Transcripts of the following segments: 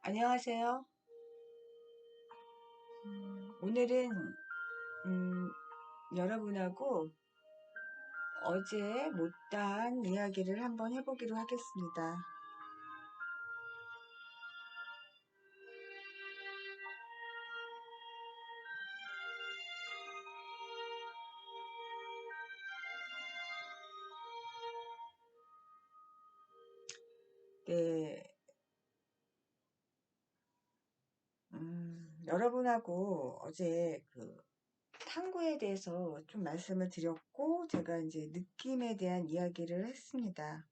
안녕하세요. 오늘은 여러분하고 어제 못다한 이야기를 한번 해보기로 하겠습니다. 네, 여러분하고 어제 그 탐구에 대해서 좀 말씀을 드렸고, 제가 이제 느낌에 대한 이야기를 했습니다.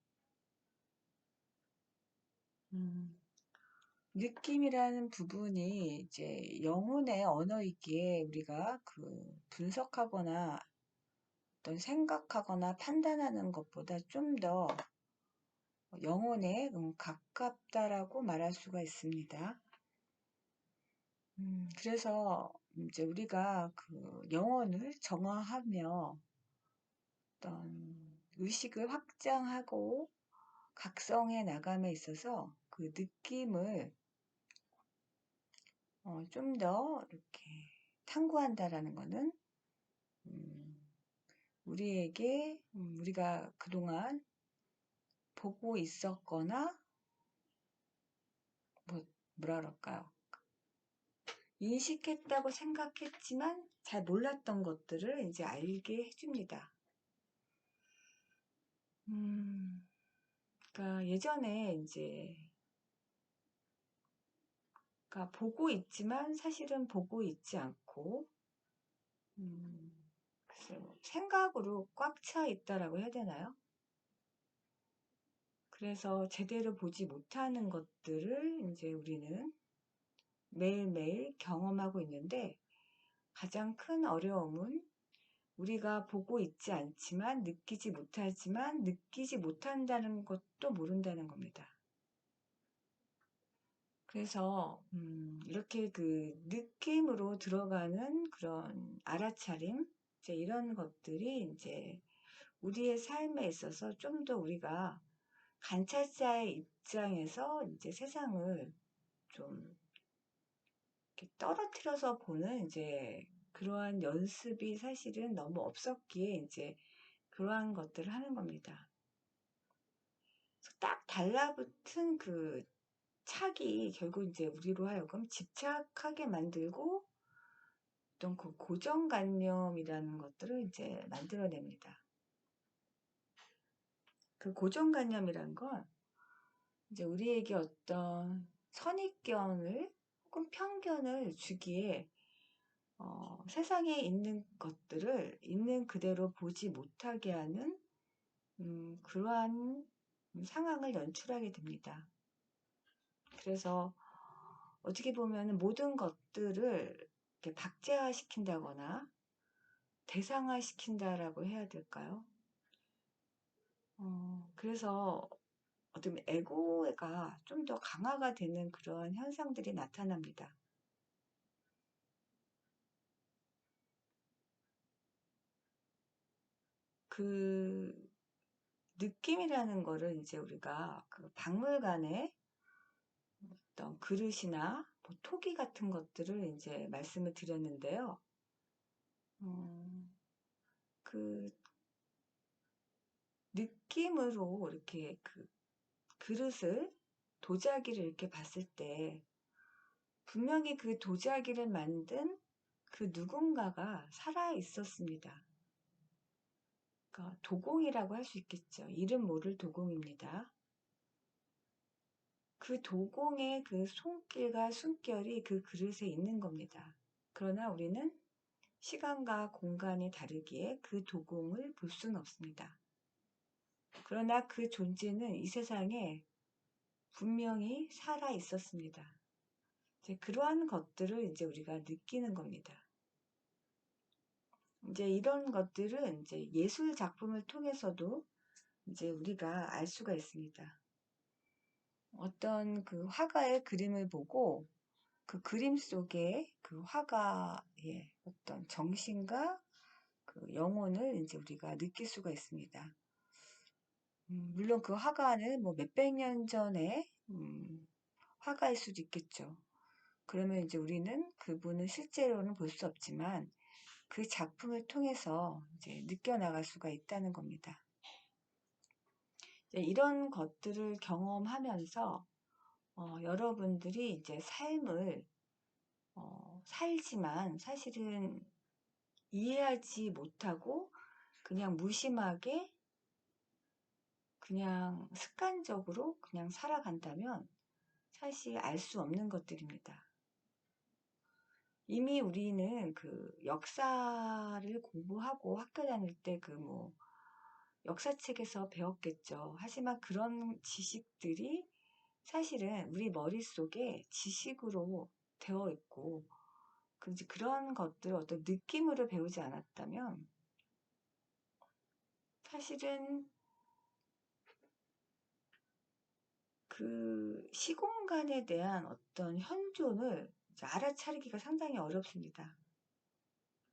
음, 느낌이라는 부분이 이제 영혼의 언어이기에 우리가 그 분석하거나 어떤 생각하거나 판단하는 것보다 좀 더 영혼에 가깝다라고 말할 수가 있습니다. 그래서 이제 우리가 그 영혼을 정화하며 어떤 의식을 확장하고 각성해 나감에 있어서 그 느낌을 좀 더 이렇게 탐구한다라는 것은 음, 우리에게 우리가 그동안 보고 있었거나 뭐라 그럴까요? 인식했다고 생각했지만 잘 몰랐던 것들을 이제 알게 해줍니다. 그러니까 예전에 이제 그러니까 보고 있지만 사실은 보고 있지 않고 글쎄요, 생각으로 꽉 차 있다라고 해야 되나요? 그래서 제대로 보지 못하는 것들을 이제 우리는 매일매일 경험하고 있는데 가장 큰 어려움은 우리가 보고 있지 않지만 느끼지 못한다는 것도 모른다는 겁니다. 그래서 이렇게 그 느낌으로 들어가는 그런 알아차림 이제 이런 것들이 이제 우리의 삶에 있어서 좀 더 우리가 관찰자의 입장에서 이제 세상을 좀 이렇게 떨어뜨려서 보는 이제 그러한 연습이 사실은 너무 없었기에 이제 그러한 것들을 하는 겁니다. 딱 달라붙은 그 착이 결국 이제 우리로 하여금 집착하게 만들고 어떤 그 고정관념이라는 것들을 이제 만들어냅니다. 그 고정관념이란 건 이제 우리에게 어떤 선입견을 혹은 편견을 주기에 세상에 있는 것들을 있는 그대로 보지 못하게 하는 그러한 상황을 연출하게 됩니다. 그래서 어떻게 보면 모든 것들을 이렇게 박제화시킨다거나 대상화시킨다라고 해야 될까요? 그래서 어떤 에고가 좀 더 강화가 되는 그러한 현상들이 나타납니다. 그 느낌이라는 거를 이제 우리가 그 박물관에 어떤 그릇이나 뭐 토기 같은 것들을 이제 말씀을 드렸는데요. 그 느낌으로 이렇게 그 그릇을 도자기를 이렇게 봤을 때 분명히 그 도자기를 만든 그 누군가가 살아 있었습니다. 그러니까 도공이라고 할 수 있겠죠. 이름 모를 도공입니다. 그 도공의 그 손길과 숨결이 그 그릇에 있는 겁니다. 그러나 우리는 시간과 공간이 다르기에 그 도공을 볼 수는 없습니다. 그러나 그 존재는 이 세상에 분명히 살아 있었습니다. 이제 그러한 것들을 이제 우리가 느끼는 겁니다. 이제 이런 것들은 이제 예술 작품을 통해서도 이제 우리가 알 수가 있습니다. 어떤 그 화가의 그림을 보고 그 그림 속에 그 화가의 어떤 정신과 그 영혼을 이제 우리가 느낄 수가 있습니다. 물론 그 화가는 뭐 몇백 년 전에 화가일 수도 있겠죠. 그러면 이제 우리는 그분을 실제로는 볼 수 없지만 그 작품을 통해서 이제 느껴나갈 수가 있다는 겁니다. 이런 것들을 경험하면서 여러분들이 이제 삶을 살지만 사실은 이해하지 못하고 그냥 무심하게 그냥 습관적으로 그냥 살아간다면 사실 알 수 없는 것들입니다. 이미 우리는 그 역사를 공부하고 학교 다닐 때 그 뭐 역사책에서 배웠겠죠. 하지만 그런 지식들이 사실은 우리 머릿속에 지식으로 되어 있고 그런 것들을 어떤 느낌으로 배우지 않았다면 사실은 그 시공간에 대한 어떤 현존을 알아차리기가 상당히 어렵습니다.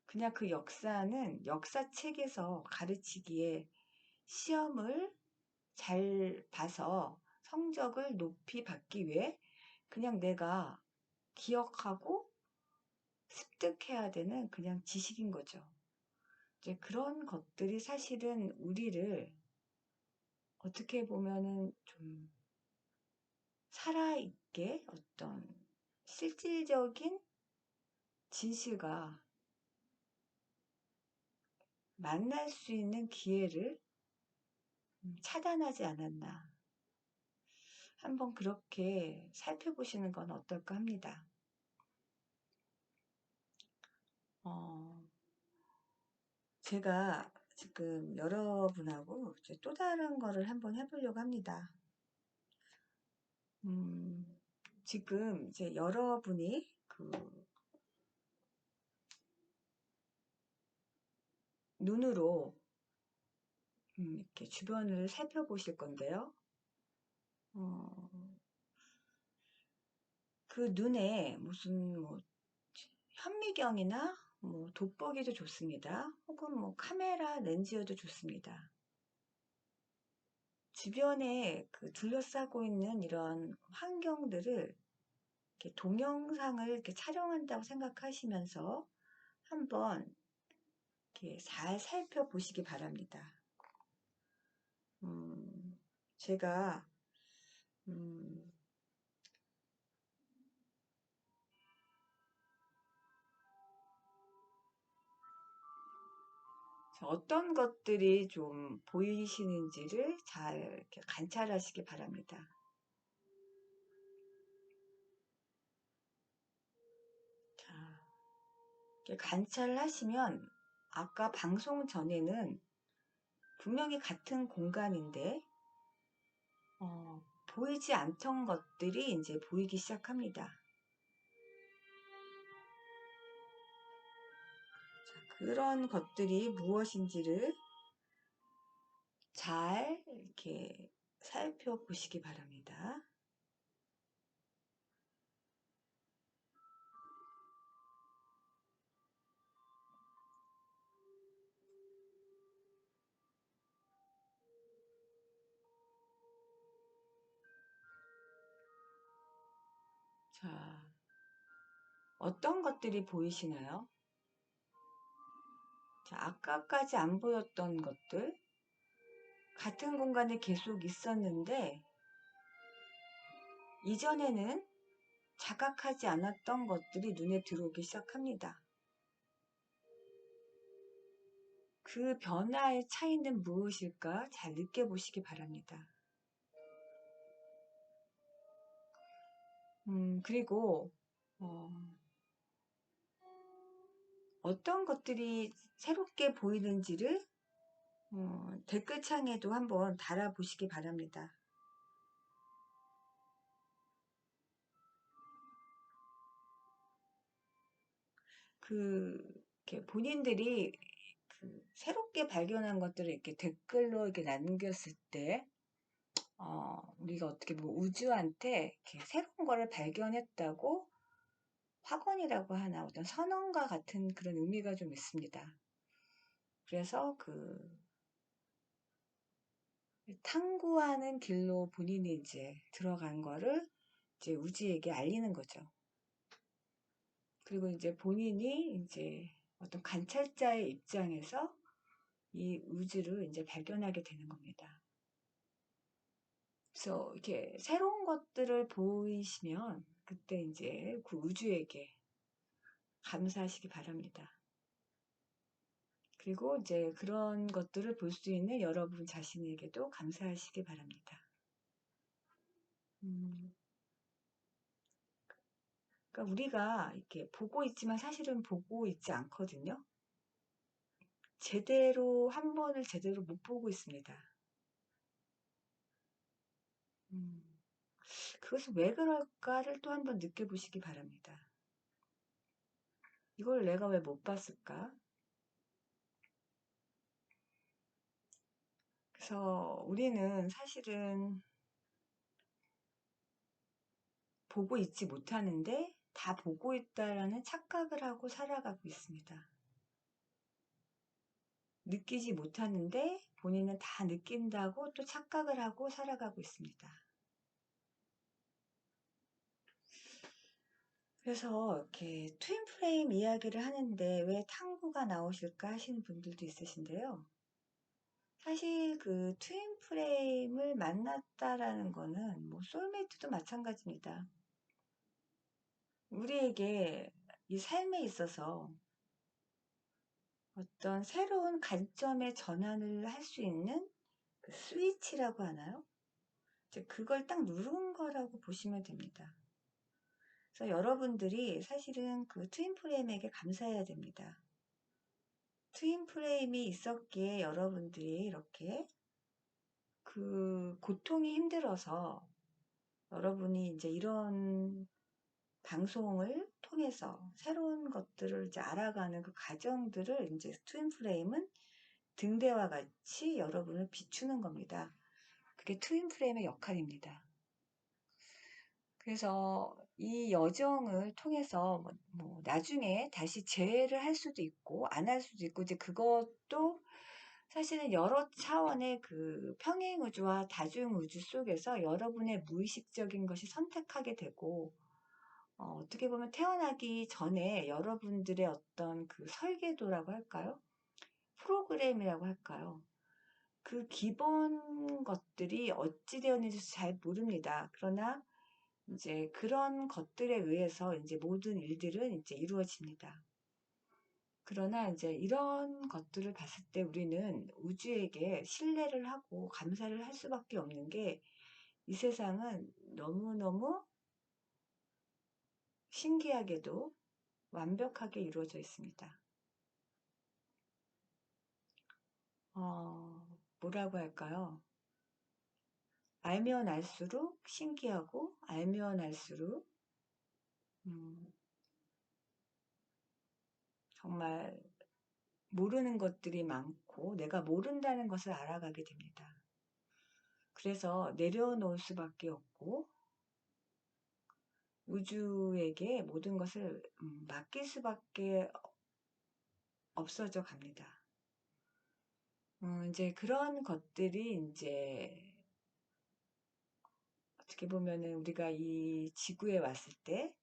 그냥 그 역사는 역사책에서 가르치기에 시험을 잘 봐서 성적을 높이 받기 위해 그냥 내가 기억하고 습득해야 되는 그냥 지식인 거죠. 이제 그런 것들이 사실은 우리를 어떻게 보면은 좀 살아있게 어떤 실질적인 진실과 만날 수 있는 기회를 차단하지 않았나. 한번 그렇게 살펴보시는 건 어떨까 합니다. 제가 지금 여러분하고 이제 또 다른 거를 한번 해보려고 합니다. 지금 이제 여러분이 그 눈으로 이렇게 주변을 살펴보실 건데요. 그 눈에 무슨 뭐 현미경이나 뭐 돋보기도 좋습니다. 혹은 뭐 카메라 렌즈여도 좋습니다. 주변에 그 둘러싸고 있는 이런 환경들을 이렇게 동영상을 이렇게 촬영한다고 생각하시면서 한번 이렇게 잘 살펴보시기 바랍니다. 제가 어떤 것들이 좀 보이시는지를 잘 이렇게 관찰하시기 바랍니다. 자, 이렇게 관찰을 하시면 아까 방송 전에는 분명히 같은 공간인데 보이지 않던 것들이 이제 보이기 시작합니다. 자, 그런 것들이 무엇인지를 잘 이렇게 살펴보시기 바랍니다. 자, 어떤 것들이 보이시나요? 자, 아까까지 안 보였던 것들, 같은 공간에 계속 있었는데 이전에는 자각하지 않았던 것들이 눈에 들어오기 시작합니다. 그 변화의 차이는 무엇일까 잘 느껴보시기 바랍니다. 그리고 어떤 것들이 새롭게 보이는지를 댓글창에도 한번 달아보시기 바랍니다. 이렇게 본인들이 새롭게 발견한 것들을 이렇게 댓글로 이렇게 남겼을 때, 우리가 어떻게 보면 우주한테 이렇게 새로운 거를 발견했다고 확언이라고 하나 어떤 선언과 같은 그런 의미가 좀 있습니다. 그래서 탐구하는 길로 본인이 이제 들어간 거를 이제 우주에게 알리는 거죠. 그리고 이제 본인이 이제 어떤 관찰자의 입장에서 이 우주를 이제 발견하게 되는 겁니다. 그래서 이렇게 새로운 것들을 보이시면 그때 이제 그 우주에게 감사하시기 바랍니다. 그리고 이제 그런 것들을 볼 수 있는 여러분 자신에게도 감사하시기 바랍니다. 그러니까 우리가 이렇게 보고 있지만 사실은 보고 있지 않거든요. 제대로 한 번을 제대로 못 보고 있습니다. 그것은 왜 그럴까를 또 한번 느껴보시기 바랍니다. 이걸 내가 왜 못 봤을까? 그래서 우리는 사실은 보고 있지 못하는데 다 보고 있다라는 착각을 하고 살아가고 있습니다. 느끼지 못하는데 본인은 다 느낀다고 또 착각을 하고 살아가고 있습니다. 그래서 이렇게 트윈 프레임 이야기를 하는데 왜 탕구가 나오실까 하시는 분들도 있으신데요. 사실 그 트윈 프레임을 만났다라는 거는 뭐 소울메이트도 마찬가지입니다. 우리에게 이 삶에 있어서 어떤 새로운 관점의 전환을 할 수 있는 그 스위치라고 하나요? 이제 그걸 딱 누른 거라고 보시면 됩니다. 그래서 여러분들이 사실은 그 트윈 프레임에게 감사해야 됩니다. 트윈 프레임이 있었기에 여러분들이 이렇게 그 고통이 힘들어서 여러분이 이제 이런 방송을 통해서 새로운 것들을 이제 알아가는 그 과정들을 이제 트윈 프레임은 등대와 같이 여러분을 비추는 겁니다. 그게 트윈 프레임의 역할입니다. 그래서 이 여정을 통해서 뭐 나중에 다시 재회를 할 수도 있고 안 할 수도 있고 이제 그것도 사실은 여러 차원의 그 평행우주와 다중우주 속에서 여러분의 무의식적인 것이 선택하게 되고 어떻게 보면 태어나기 전에 여러분들의 어떤 그 설계도라고 할까요? 프로그램이라고 할까요? 그 기본 것들이 어찌 되었는지 잘 모릅니다. 그러나 이제 그런 것들에 의해서 이제 모든 일들은 이제 이루어집니다. 그러나 이제 이런 것들을 봤을 때 우리는 우주에게 신뢰를 하고 감사를 할 수밖에 없는 게 이 세상은 너무너무 신기하게도 완벽하게 이루어져 있습니다. 뭐라고 할까요? 알면 알수록 신기하고 알면 알수록 정말 모르는 것들이 많고 내가 모른다는 것을 알아가게 됩니다. 그래서 내려놓을 수밖에 없고 우주에게 모든 것을 맡길 수밖에 없어져 갑니다. 이제 그런 것들이 이제 어떻게 보면은 우리가 이 지구에 왔을 때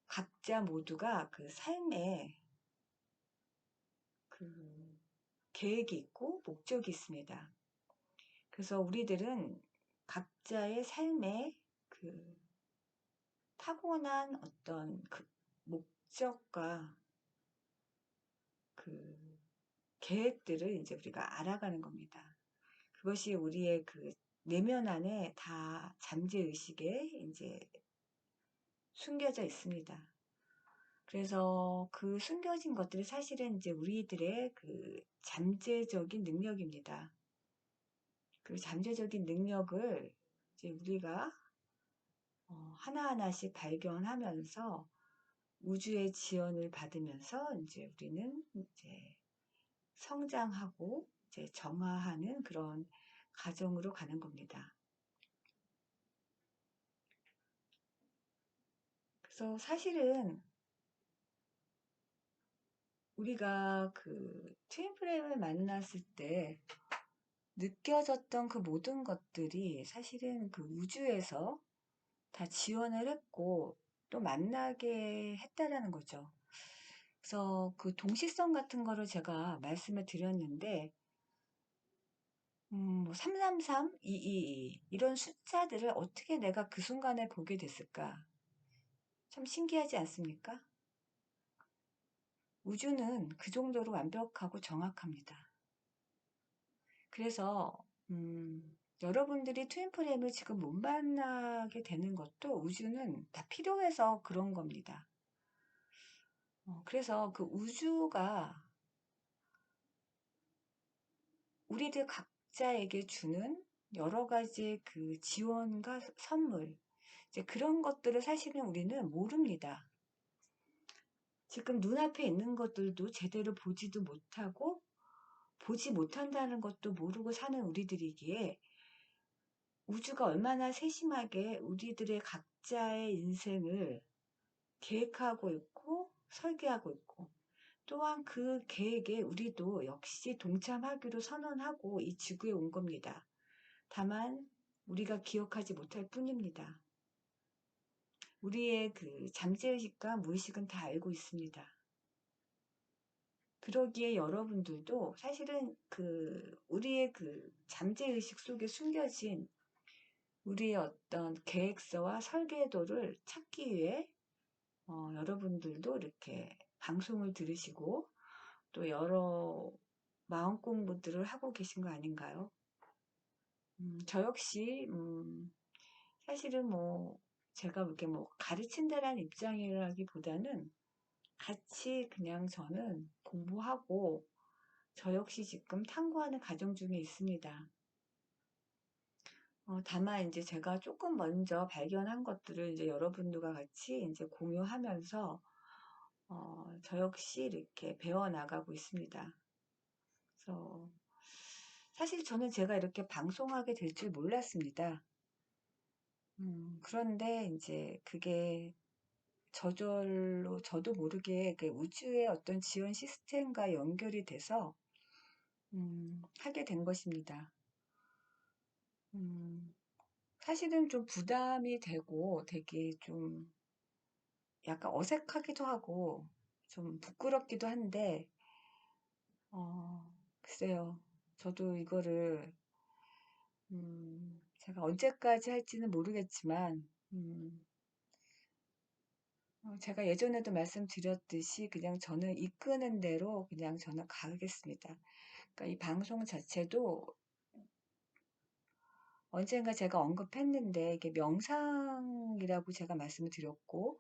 각자 모두가 그 삶에 그 계획이 있고 목적이 있습니다. 그래서 우리들은 각자의 삶에 그 타고난 어떤 그 목적과 그 계획들을 이제 우리가 알아가는 겁니다. 그것이 우리의 그 내면 안에 다 잠재의식에 이제 숨겨져 있습니다. 그래서 그 숨겨진 것들이 사실은 이제 우리들의 그 잠재적인 능력입니다. 그 잠재적인 능력을 이제 우리가 하나하나씩 발견하면서 우주의 지원을 받으면서 이제 우리는 이제 성장하고 이제 정화하는 그런 과정으로 가는 겁니다. 그래서 사실은 우리가 그 트윈 프레임을 만났을 때 느껴졌던 그 모든 것들이 사실은 그 우주에서 다 지원을 했고 또 만나게 했다라는 거죠. 그래서 그 동시성 같은 거를 제가 말씀을 드렸는데 333, 222 이런 숫자들을 어떻게 내가 그 순간에 보게 됐을까? 참 신기하지 않습니까? 우주는 그 정도로 완벽하고 정확합니다. 그래서 여러분들이 트윈프레임을 지금 못 만나게 되는 것도 우주는 다 필요해서 그런 겁니다. 그래서 그 우주가 우리들 각자에게 주는 여러 가지 그 지원과 선물, 이제 그런 것들을 사실은 우리는 모릅니다. 지금 눈앞에 있는 것들도 제대로 보지도 못하고 보지 못한다는 것도 모르고 사는 우리들이기에 우주가 얼마나 세심하게 우리들의 각자의 인생을 계획하고 있고 설계하고 있고 또한 그 계획에 우리도 역시 동참하기로 선언하고 이 지구에 온 겁니다. 다만 우리가 기억하지 못할 뿐입니다. 우리의 그 잠재의식과 무의식은 다 알고 있습니다. 그러기에 여러분들도 사실은 그 우리의 그 잠재의식 속에 숨겨진 우리의 어떤 계획서와 설계도를 찾기 위해 여러분들도 이렇게 방송을 들으시고 또 여러 마음 공부들을 하고 계신 거 아닌가요? 저 역시 사실은 뭐 제가 이렇게 뭐 가르친다라는 입장이라기보다는 같이 그냥 저는 공부하고 저 역시 지금 탐구하는 과정 중에 있습니다. 다만 이제 제가 조금 먼저 발견한 것들을 이제 여러분들과 같이 이제 공유하면서 저 역시 이렇게 배워나가고 있습니다. 그래서 사실 저는 제가 이렇게 방송하게 될 줄 몰랐습니다. 그런데 이제 그게 저절로 저도 모르게 그 우주의 어떤 지원 시스템과 연결이 돼서 하게 된 것입니다. 사실은 좀 부담이 되고 되게 좀 약간 어색하기도 하고 좀 부끄럽기도 한데 글쎄요. 저도 이거를 제가 언제까지 할지는 모르겠지만 제가 예전에도 말씀드렸듯이 그냥 저는 이끄는 대로 그냥 저는 가겠습니다. 그러니까 이 방송 자체도 언젠가 제가 언급했는데 이게 명상이라고 제가 말씀을 드렸고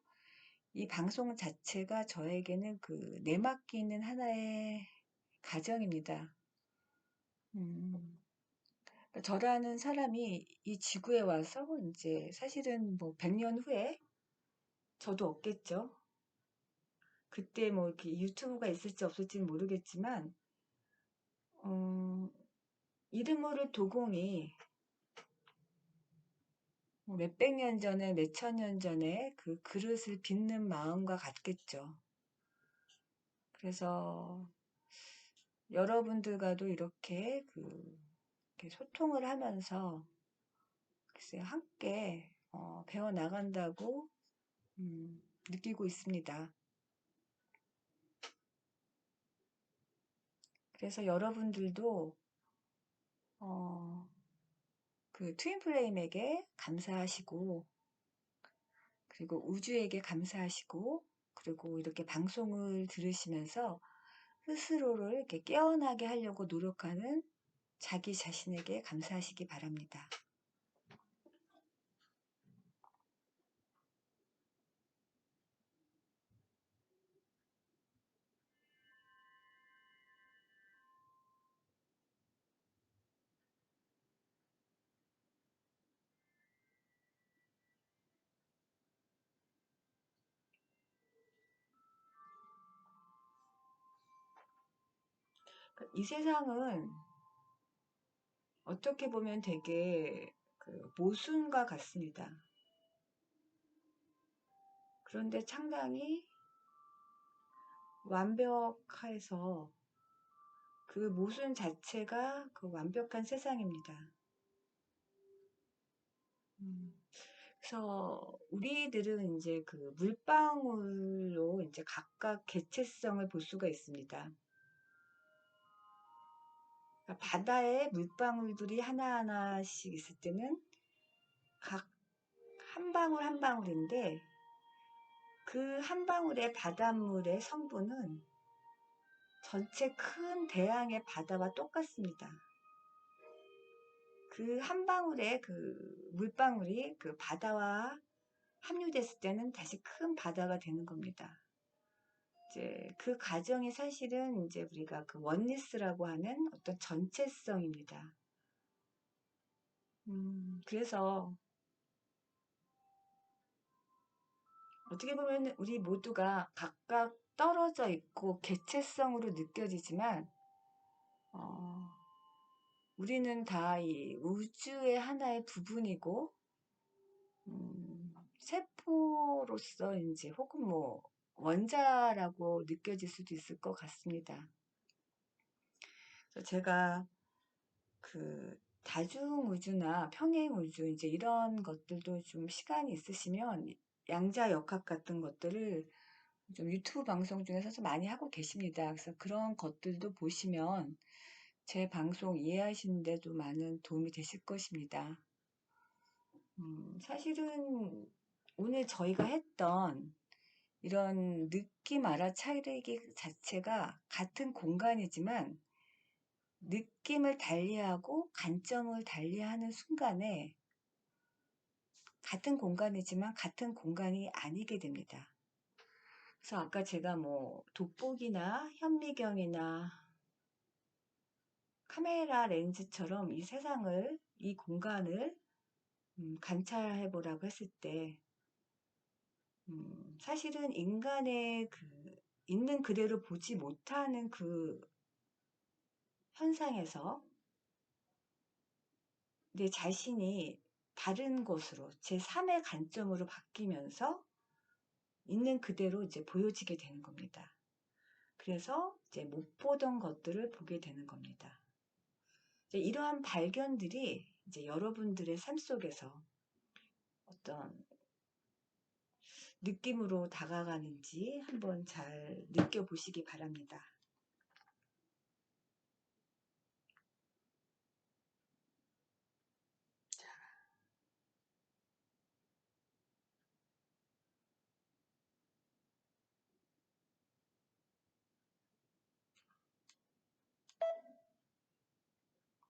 이 방송 자체가 저에게는 그 내맡기는 하나의 가정입니다. 음, 그러니까 저라는 사람이 이 지구에 와서 이제 사실은 뭐 100년 후에 저도 없겠죠. 그때 뭐 이렇게 유튜브가 있을지 없을지는 모르겠지만 어, 이름 모를 도공이 뭐 몇백 년 전에 몇천 년 전에 그 그릇을 빚는 마음과 같겠죠. 그래서 여러분들과도 이렇게 소통을 하면서 글쎄요, 함께 배워 나간다고 느끼고 있습니다. 그래서 여러분들도 그 트윈플레임에게 감사하시고 그리고 우주에게 감사하시고 그리고 이렇게 방송을 들으시면서 스스로를 이렇게 깨어나게 하려고 노력하는 자기 자신에게 감사하시기 바랍니다. 이 세상은 어떻게 보면 되게 그 모순과 같습니다. 그런데 상당히 완벽해서 그 모순 자체가 그 완벽한 세상입니다. 그래서 우리들은 이제 그 물방울로 이제 각각 개체성을 볼 수가 있습니다. 그러니까 바다에 물방울들이 하나하나씩 있을 때는 각 한 방울 한 방울인데 그 한 방울의 바닷물의 성분은 전체 큰 대양의 바다와 똑같습니다. 그 한 방울의 그 물방울이 그 바다와 함유됐을 때는 다시 큰 바다가 되는 겁니다. 이제 그 과정이 사실은 이제 우리가 그 원리스라고 하는 어떤 전체성입니다. 그래서 어떻게 보면 우리 모두가 각각 떨어져 있고 개체성으로 느껴지지만 우리는 다 이 우주의 하나의 부분이고 세포로서 이제 혹은 뭐 원자라고 느껴질 수도 있을 것 같습니다. 그래서 제가 그 다중우주나 평행우주 이제 이런 것들도 좀 시간이 있으시면 양자역학 같은 것들을 좀 유튜브 방송 중에서 좀 많이 하고 계십니다. 그래서 그런 것들도 보시면 제 방송 이해하시는데도 많은 도움이 되실 것입니다. 사실은 오늘 저희가 했던 이런 느낌 알아차리기 자체가 같은 공간이지만 느낌을 달리하고 관점을 달리하는 순간에 같은 공간이지만 같은 공간이 아니게 됩니다. 그래서 아까 제가 뭐 돋보기나 현미경이나 카메라 렌즈처럼 이 세상을, 이 공간을 관찰해 보라고 했을 때 사실은 인간의 그 있는 그대로 보지 못하는 그 현상에서 내 자신이 다른 것으로 제3의 관점으로 바뀌면서 있는 그대로 이제 보여지게 되는 겁니다. 그래서 이제 못 보던 것들을 보게 되는 겁니다. 이제 이러한 발견들이 이제 여러분들의 삶 속에서 어떤 느낌으로 다가가는지 한번 잘 느껴보시기 바랍니다.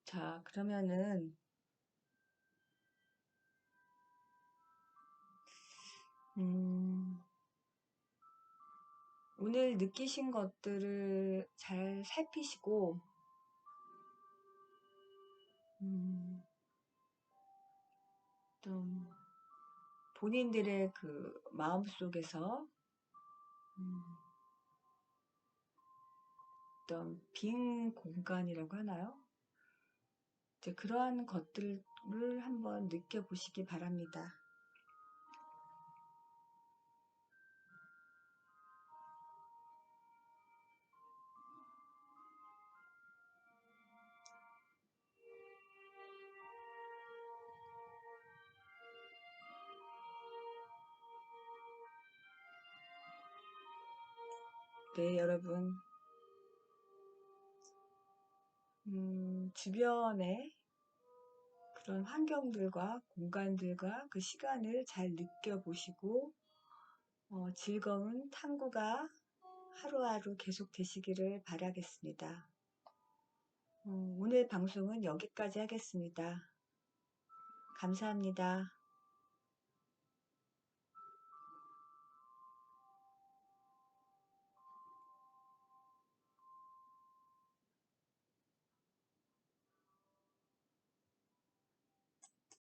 자, 그러면은 오늘 느끼신 것들을 잘 살피시고 좀 본인들의 그 마음속에서 어떤 빈 공간이라고 하나요? 이제 그러한 것들을 한번 느껴보시기 바랍니다. 네, 여러분. 주변의 그런 환경들과 공간들과 그 시간을 잘 느껴보시고 즐거운 탐구가 하루하루 계속 되시기를 바라겠습니다. 오늘 방송은 여기까지 하겠습니다. 감사합니다.